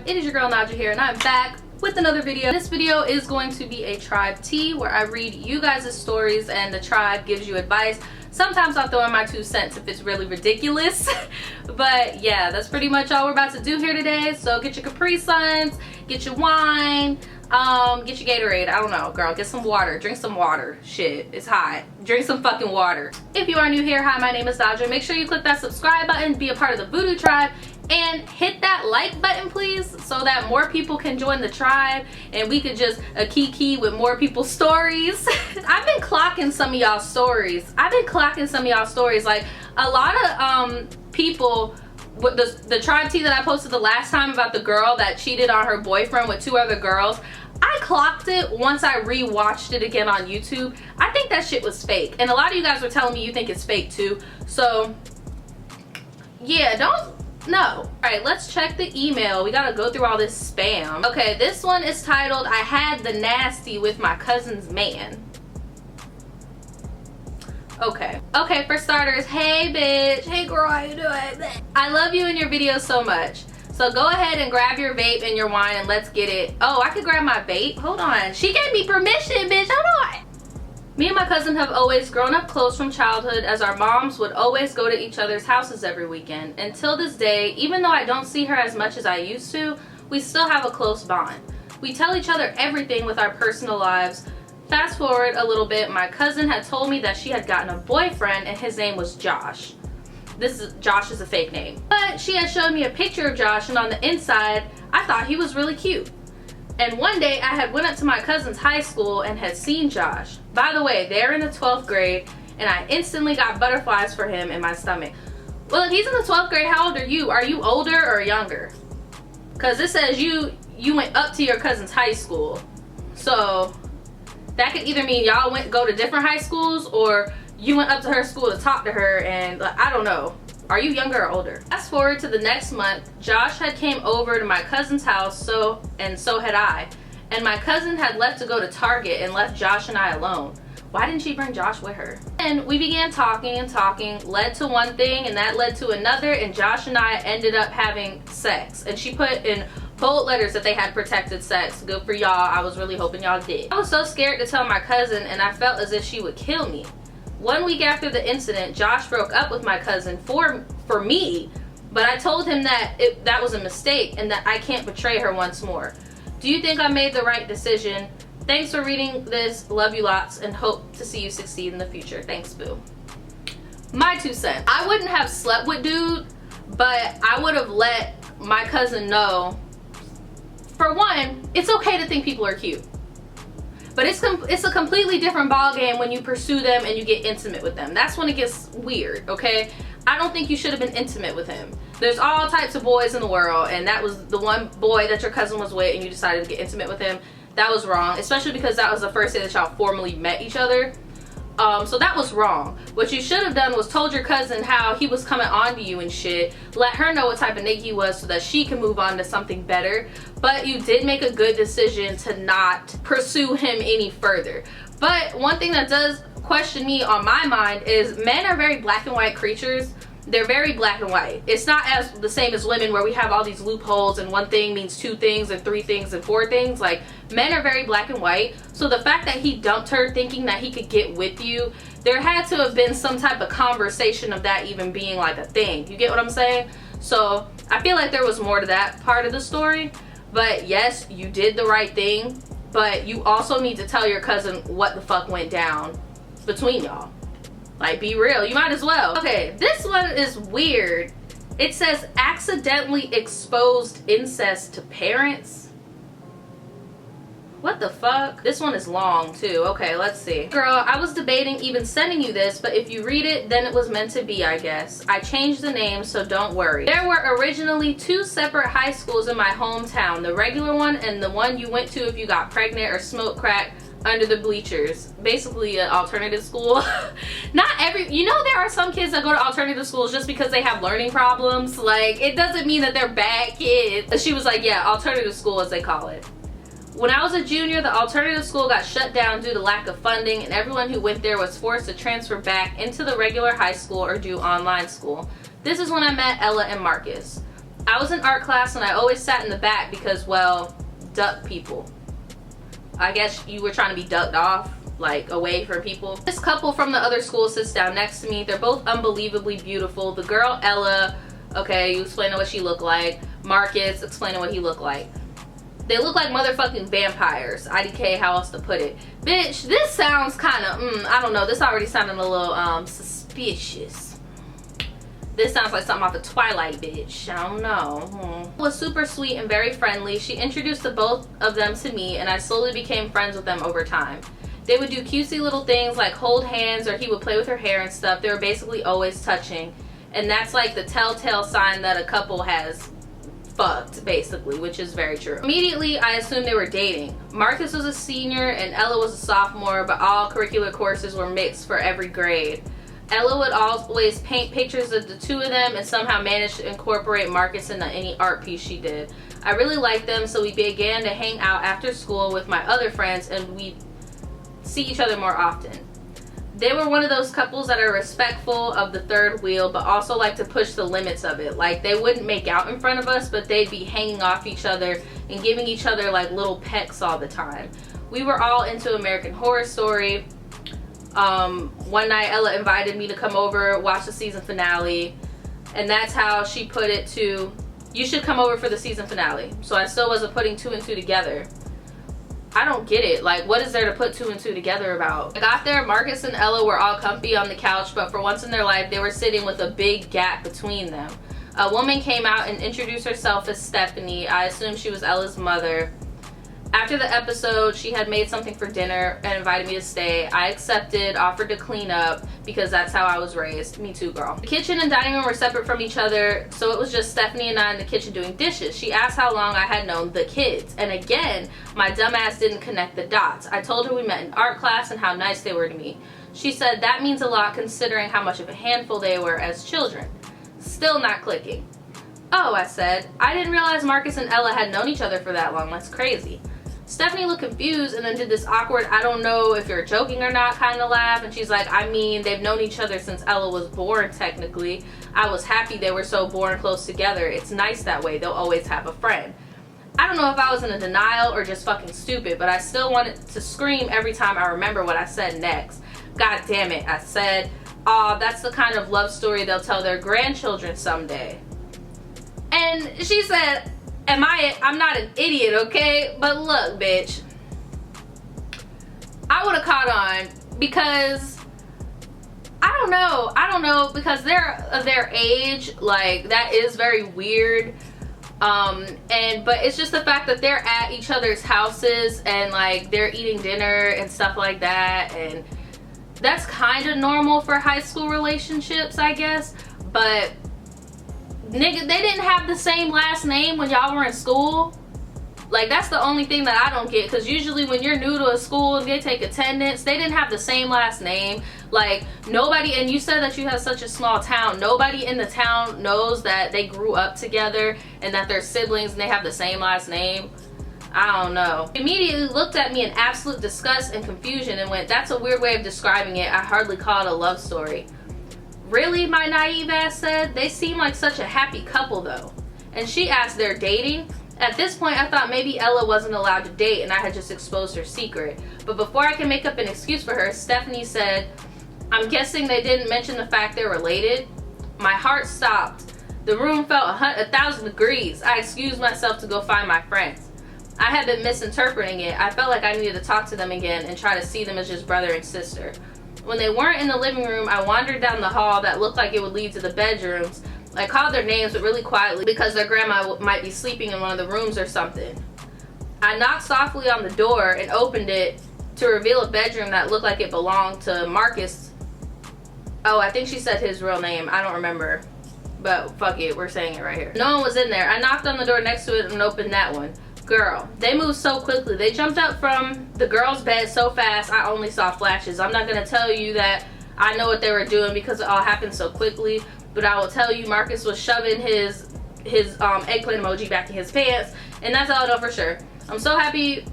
it is your girl Naja here, and I'm back with another video. This video is going to be a tribe tea where I read you guys' stories and the tribe gives you advice. Sometimes I'll throw in my 2 cents if it's really ridiculous. But yeah, that's pretty much all we're about to do here today. So get your Capri Suns, get your wine, get your Gatorade. I don't know, girl, get some water, drink some water. Shit, it's hot. Drink some fucking water. If you are new here, hi, my name is Naja. Make sure you click that subscribe button, be a part of the Voodoo tribe, and hit that like button please, so that more people can join the tribe and we could just kiki with more people's stories. I've been clocking some of y'all stories. Like a lot of people with the tribe tea that I posted the last time about the girl that cheated on her boyfriend with 2 other girls. I clocked it once I rewatched it again on YouTube. I think that shit was fake, and a lot of you guys were telling me you think it's fake too. So yeah, no. All right, let's check the email. We gotta go through all this spam. Okay, this one is titled, I had the nasty with my cousin's man. Okay, for starters, hey bitch, hey girl, how you doing? I love you and your videos so much. So go ahead and grab your vape and your wine and let's get it. Oh, I could grab my vape? Hold on, she gave me permission, bitch, hold on. Me and my cousin have always grown up close from childhood, as our moms would always go to each other's houses every weekend. Until this day, even though I don't see her as much as I used to, we still have a close bond. We tell each other everything with our personal lives. Fast forward a little bit, my cousin had told me that she had gotten a boyfriend and his name was Josh. Josh is a fake name. But she had showed me a picture of Josh, and on the inside, I thought he was really cute. And one day I had went up to my cousin's high school and had seen Josh. By the way, they're in the 12th grade and I instantly got butterflies for him in my stomach. Well, if he's in the 12th grade, how old are you? Are you older or younger? Because it says you went up to your cousin's high school. So that could either mean y'all go to different high schools, or you went up to her school to talk to her, and I don't know. Are you younger or older? Fast forward to the next month, Josh had came over to my cousin's house, so had I. And my cousin had left to go to Target and left Josh and I alone. Why didn't she bring Josh with her? And we began talking and talking, led to one thing and that led to another, and Josh and I ended up having sex. And she put in bold letters that they had protected sex. Good for y'all. I was really hoping y'all did. I was so scared to tell my cousin, and I felt as if she would kill me. 1 week after the incident, Josh broke up with my cousin for me, but I told him that that was a mistake and that I can't betray her once more. Do you think I made the right decision? Thanks for reading this. Love you lots and hope to see you succeed in the future. Thanks, boo. My 2 cents. I wouldn't have slept with dude, but I would have let my cousin know. For one, it's okay to think people are cute. But it's a completely different ball game when you pursue them and you get intimate with them. That's when it gets weird, okay? I don't think you should have been intimate with him. There's all types of boys in the world, and that was the one boy that your cousin was with and you decided to get intimate with him. That was wrong, especially because that was the first day that y'all formally met each other. So that was wrong. What you should have done was told your cousin how he was coming on to you and shit. Let her know what type of nigga he was so that she can move on to something better. But you did make a good decision to not pursue him any further. But one thing that does question me on my mind is men are very black and white creatures. They're very black and white. It's not as the same as women where we have all these loopholes and one thing means 2 things and 3 things and 4 things. Like, men are very black and white. So the fact that he dumped her thinking that he could get with you, there had to have been some type of conversation of that even being like a thing. You get what I'm saying? So I feel like there was more to that part of the story. But yes, you did the right thing. But you also need to tell your cousin what the fuck went down between y'all. Like, be real. You might as well. Okay, this one is weird. It says accidentally exposed incest to parents. What the fuck? This one is long too. Okay, let's see. Girl, I was debating even sending you this, but if you read it, then it was meant to be, I guess. I changed the name, so don't worry. There were originally 2 separate high schools in my hometown. The regular one and the one you went to if you got pregnant or smoked crack under the bleachers. Basically an alternative school. You know, there are some kids that go to alternative schools just because they have learning problems. Like, it doesn't mean that they're bad kids. She was like, yeah, alternative school as they call it. When I was a junior, the alternative school got shut down due to lack of funding, and everyone who went there was forced to transfer back into the regular high school or do online school. This is when I met Ella and Marcus. I was in art class and I always sat in the back because, well, duck people. I guess you were trying to be ducked off, like away from people. This couple from the other school sits down next to me. They're both unbelievably beautiful. The girl, Ella, okay, you explaining what she looked like. Marcus explaining what he looked like. They look like motherfucking vampires. IDK, how else to put it. Bitch, this sounds kind of, I don't know. This already sounded a little suspicious. This sounds like something off of Twilight, bitch. I don't know. Was super sweet and very friendly. She introduced the both of them to me, and I slowly became friends with them over time. They would do cutesy little things like hold hands, or he would play with her hair and stuff. They were basically always touching. And that's like the telltale sign that a couple has fucked, basically, which is very true. Immediately, I assumed they were dating. Marcus was a senior and Ella was a sophomore, but all curricular courses were mixed for every grade. Ella would always paint pictures of the two of them and somehow managed to incorporate Marcus into any art piece she did. I really liked them, so we began to hang out after school with my other friends and we'd see each other more often. They were one of those couples that are respectful of the third wheel, but also like to push the limits of it. Like, they wouldn't make out in front of us, but they'd be hanging off each other and giving each other like little pecks all the time. We were all into American Horror Story. One night Ella invited me to come over, watch the season finale, and that's how she put it to, you should come over for the season finale. So I still wasn't putting two and two together. I don't get it. Like, what is there to put two and two together about? I got there, Marcus and Ella were all comfy on the couch, but for once in their life, they were sitting with a big gap between them. A woman came out and introduced herself as Stephanie. I assumed she was Ella's mother. After the episode, she had made something for dinner and invited me to stay. I accepted, offered to clean up because that's how I was raised. Me too, girl. The kitchen and dining room were separate from each other, so it was just Stephanie and I in the kitchen doing dishes. She asked how long I had known the kids, and again, my dumbass didn't connect the dots. I told her we met in art class and how nice they were to me. She said that means a lot considering how much of a handful they were as children. Still not clicking. Oh, I said, I didn't realize Marcus and Ella had known each other for that long. That's crazy. Stephanie looked confused and then did this awkward, I don't know if you're joking or not kind of laugh. And she's like, I mean, they've known each other since Ella was born, technically. I was happy they were so born close together. It's nice that way. They'll always have a friend. I don't know if I was in a denial or just fucking stupid, but I still wanted to scream every time I remember what I said next. God damn it, I said, oh, that's the kind of love story they'll tell their grandchildren someday. And she said, I'm not an idiot, okay? But look, bitch, I would have caught on because I don't know, because they're of their age, like, that is very weird. But it's just the fact that they're at each other's houses and like they're eating dinner and stuff like that, and that's kind of normal for high school relationships, I guess. But nigga, they didn't have the same last name when y'all were in school. Like, that's the only thing that I don't get, because usually when you're new to a school and they take attendance, they didn't have the same last name. Like, nobody, and you said that you have such a small town, nobody in the town knows that they grew up together and that they're siblings and they have the same last name. I don't know. He immediately looked at me in absolute disgust and confusion and went, that's a weird way of describing it. I hardly call it a love story. Really, my naive ass said. They seem like such a happy couple though. And she asked, they're dating? At this point, I thought maybe Ella wasn't allowed to date and I had just exposed her secret. But before I could make up an excuse for her, Stephanie said, I'm guessing they didn't mention the fact they're related? My heart stopped. The room felt 1,000 degrees. I excused myself to go find my friends. I had been misinterpreting it. I felt like I needed to talk to them again and try to see them as just brother and sister. When they weren't in the living room, I wandered down the hall that looked like it would lead to the bedrooms. I called their names, but really quietly because their grandma might be sleeping in one of the rooms or something. I knocked softly on the door and opened it to reveal a bedroom that looked like it belonged to Marcus. Oh, I think she said his real name. I don't remember. But fuck it, we're saying it right here. No one was in there. I knocked on the door next to it and opened that one. Girl, they moved so quickly. They jumped up from the girl's bed so fast I only saw flashes. I'm not gonna tell you that I know what they were doing because it all happened so quickly, but I will tell you Marcus was shoving his eggplant emoji back in his pants, and that's all I know for sure. I'm so happy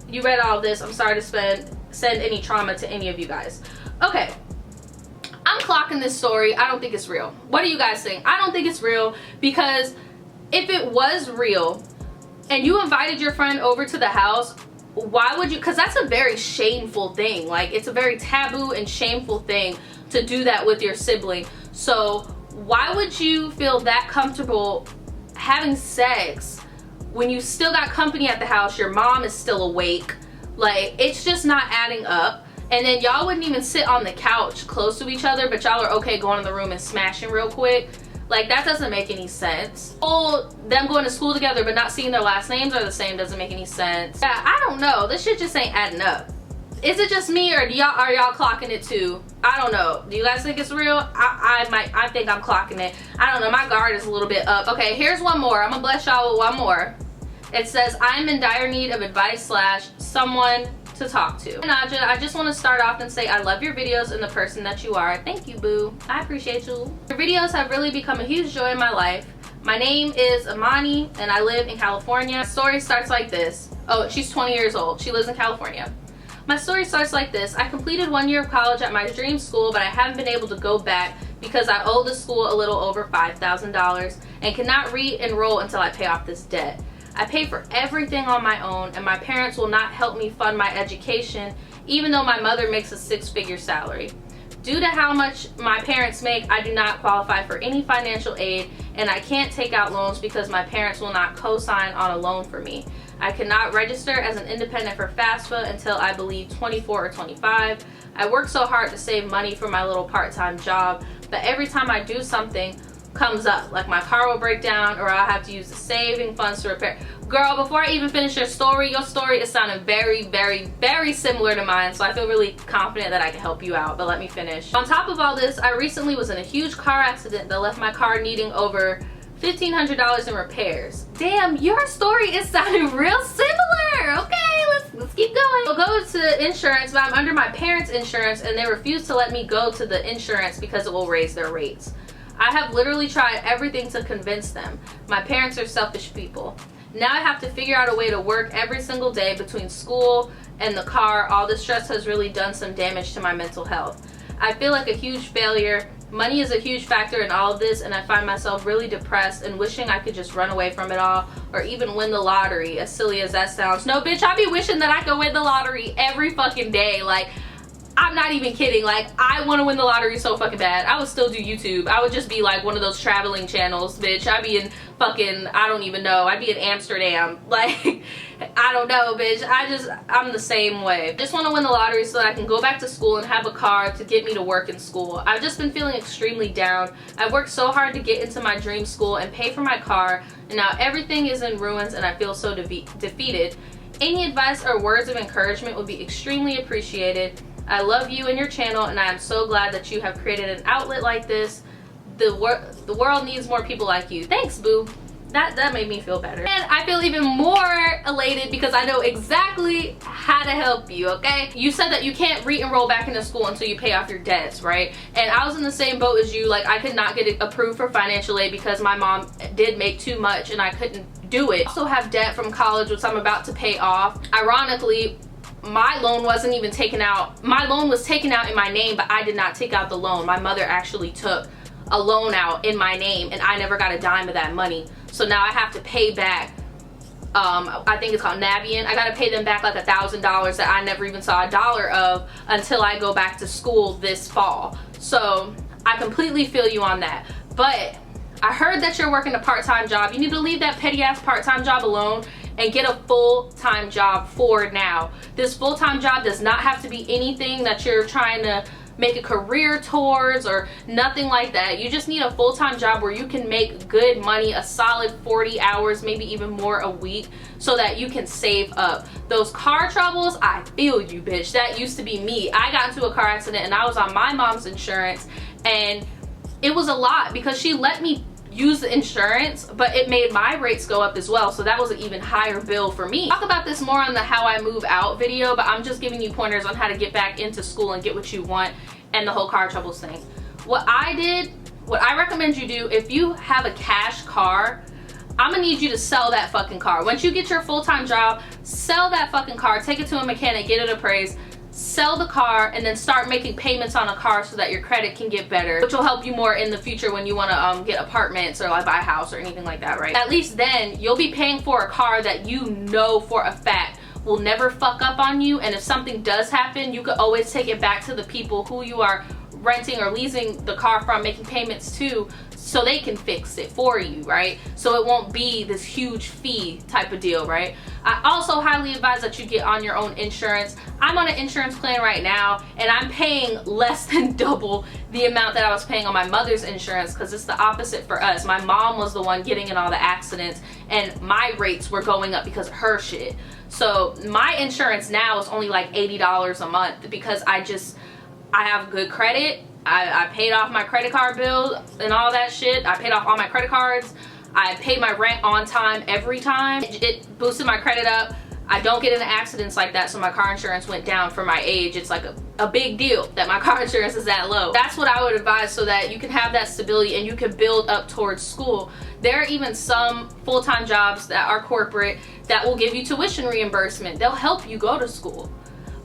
you read all this. I'm sorry to send any trauma to any of you guys. Okay, I'm clocking this story. I don't think it's real. What do you guys think? I don't think it's real because if it was real and you invited your friend over to the house, why would you? Because that's a very shameful thing. Like, it's a very taboo and shameful thing to do that with your sibling. So why would you feel that comfortable having sex when you still got company at the house, your mom is still awake? Like, it's just not adding up. And then y'all wouldn't even sit on the couch close to each other, but y'all are okay going in the room and smashing real quick. Like, that doesn't make any sense. Oh, them going to school together but not seeing their last names are the same doesn't make any sense. Yeah, I don't know. This shit just ain't adding up. Is it just me, or are y'all clocking it too? I don't know. Do you guys think it's real? I think I'm clocking it. I don't know. My guard is a little bit up. Okay, here's one more. I'm gonna bless y'all with one more. It says, I'm in dire need of advice / someone to talk to. Naja, I just want to start off and say I love your videos and the person that you are. Thank you, boo. I appreciate you. Your videos have really become a huge joy in my life. My name is Amani and I live in California. My story starts like this. Oh, she's 20 years old. She lives in California. My story starts like this. I completed 1 year of college at my dream school, but I haven't been able to go back because I owe the school a little over $5,000 and cannot re-enroll until I pay off this debt. I pay for everything on my own, and my parents will not help me fund my education, even though my mother makes a 6-figure salary. Due to how much my parents make, I do not qualify for any financial aid, and I can't take out loans because my parents will not co-sign on a loan for me. I cannot register as an independent for FAFSA until I believe 24 or 25. I work so hard to save money for my little part-time job, but every time I do something comes up, like my car will break down or I'll have to use the saving funds to repair. Girl, before I even finish your story is sounding very, very, very similar to mine, so I feel really confident that I can help you out, but let me finish. On top of all this, I recently was in a huge car accident that left my car needing over $1,500 in repairs. Damn, your story is sounding real similar. Okay, let's keep going. I'll go to insurance, but I'm under my parents' insurance and they refuse to let me go to the insurance because it will raise their rates. I have literally tried everything to convince them. My parents are selfish people. Now I have to figure out a way to work every single day between school and the car. All the stress has really done some damage to my mental health. I feel like a huge failure. Money is a huge factor in all of this, and I find myself really depressed and wishing I could just run away from it all or even win the lottery, as silly as that sounds. No, bitch, I be wishing that I could win the lottery every fucking day. Like, I'm not even kidding. Like, I want to win the lottery so fucking bad. I would still do YouTube. I would just be like one of those traveling channels, bitch. I'd be in fucking, I don't even know. I'd be in Amsterdam. Like, I don't know, bitch. I'm the same way. I just want to win the lottery so that I can go back to school and have a car to get me to work in school. I've just been feeling extremely down. I worked so hard to get into my dream school and pay for my car, and now everything is in ruins and I feel so defeated. Any advice or words of encouragement would be extremely appreciated. I love you and your channel, and I am so glad that you have created an outlet like this. The world needs more people like you. Thanks, boo. That made me feel better. And I feel even more elated because I know exactly how to help you, okay? You said that you can't re-enroll back into school until you pay off your debts, right? And I was in the same boat as you. Like, I could not get it approved for financial aid because my mom did make too much and I couldn't do it. I also have debt from college, which I'm about to pay off. Ironically, my loan wasn't even taken out. My loan was taken out in my name, but I did not take out the loan. My mother actually took a loan out in my name and I never got a dime of that money. So now I have to pay back, I think it's called Navient. I gotta pay them back like $1,000 that I never even saw a dollar of until I go back to school this fall. So I completely feel you on that. But I heard that you're working a part-time job. You need to leave that petty ass part-time job alone and get a full-time job for now. This full-time job does not have to be anything that you're trying to make a career towards or nothing like that. You just need a full-time job where you can make good money, a solid 40 hours, maybe even more a week, so that you can save up. Those car troubles, I feel you, bitch. That used to be me. I got into a car accident and I was on my mom's insurance, and it was a lot because she let me use the insurance, but it made my rates go up as well, so that was an even higher bill for me. I'll talk about this more on the how I move out video, but I'm just giving you pointers on how to get back into school and get what you want and the whole car troubles thing. What I recommend you do, if you have a cash car, I'm gonna need you to sell that fucking car. Once you get your full-time job, sell that fucking car, take it to a mechanic, get it appraised, sell the car and then start making payments on a car so that your credit can get better, which will help you more in the future when you want to get apartments or like buy a house or anything like that, right? At least then you'll be paying for a car that you know for a fact will never fuck up on you, and if something does happen, you could always take it back to the people who you are renting or leasing the car from, making payments to, so they can fix it for you, right? So it won't be this huge fee type of deal, right? I also highly advise that you get on your own insurance. I'm on an insurance plan right now, and I'm paying less than double the amount that I was paying on my mother's insurance, because it's the opposite for us. My mom was the one getting in all the accidents, and my rates were going up because of her shit. So my insurance now is only like $80 a month, because I have good credit. I paid off my credit card bill and all that shit. I paid off all my credit cards. I paid my rent on time every time. It boosted my credit up. I don't get into accidents like that, so my car insurance went down for my age. It's like a big deal that my car insurance is that low. That's what I would advise, so that you can have that stability and you can build up towards school. There are even some full-time jobs that are corporate that will give you tuition reimbursement. They'll help you go to school.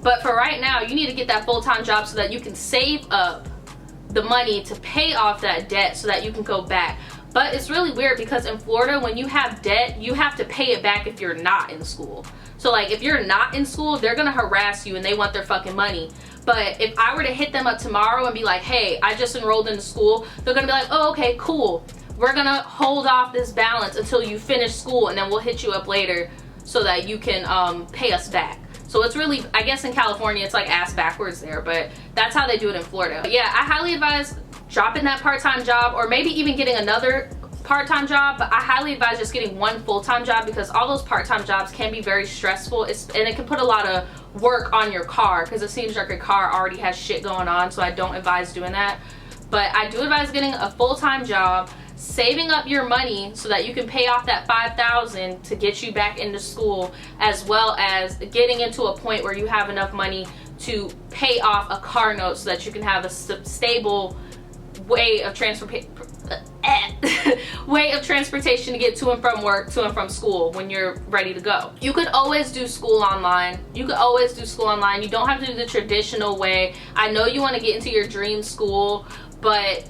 But for right now, you need to get that full-time job so that you can save up the money to pay off that debt so that you can go back. But it's really weird, because in Florida, when you have debt, you have to pay it back if you're not in school. So like, if you're not in school, they're gonna harass you and they want their fucking money. But if I were to hit them up tomorrow and be like, hey, I just enrolled into school, they're gonna be like, oh, okay, cool. We're gonna hold off this balance until you finish school, and then we'll hit you up later so that you can pay us back. So it's really, I guess in California, it's like ass backwards there, but that's how they do it in Florida. But yeah, I highly advise dropping that part-time job, or maybe even getting another part-time job, but I highly advise just getting one full-time job, because all those part-time jobs can be very stressful, and it can put a lot of work on your car, because it seems like your car already has shit going on, so I don't advise doing that. But I do advise getting a full-time job, saving up your money so that you can pay off that $5,000 to get you back into school, as well as getting into a point where you have enough money to pay off a car note so that you can have a stable way of transportation to get to and from work, to and from school when you're ready to go. You could always do school online. You don't have to do the traditional way. I know you want to get into your dream school, but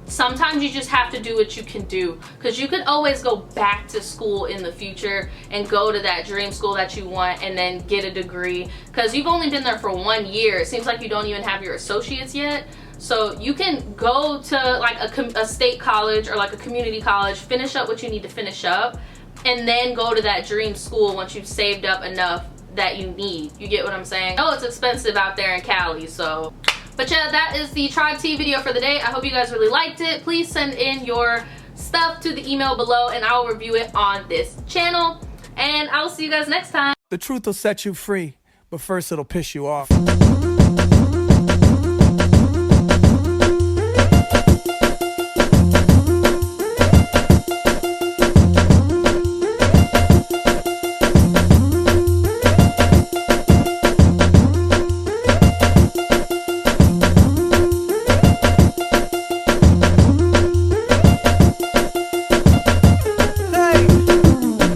sometimes you just have to do what you can do, because you could always go back to school in the future and go to that dream school that you want and then get a degree, because you've only been there for 1 year. It seems like you don't even have your associates yet. So you can go to like a state college or like a community college, finish up what you need to finish up, and then go to that dream school once you've saved up enough that you need. You get what I'm saying? Oh, it's expensive out there in Cali, so. But yeah, that is the Tribe Tea video for the day. I hope you guys really liked it. Please send in your stuff to the email below, and I'll review it on this channel. And I will see you guys next time. The truth will set you free, but first it'll piss you off.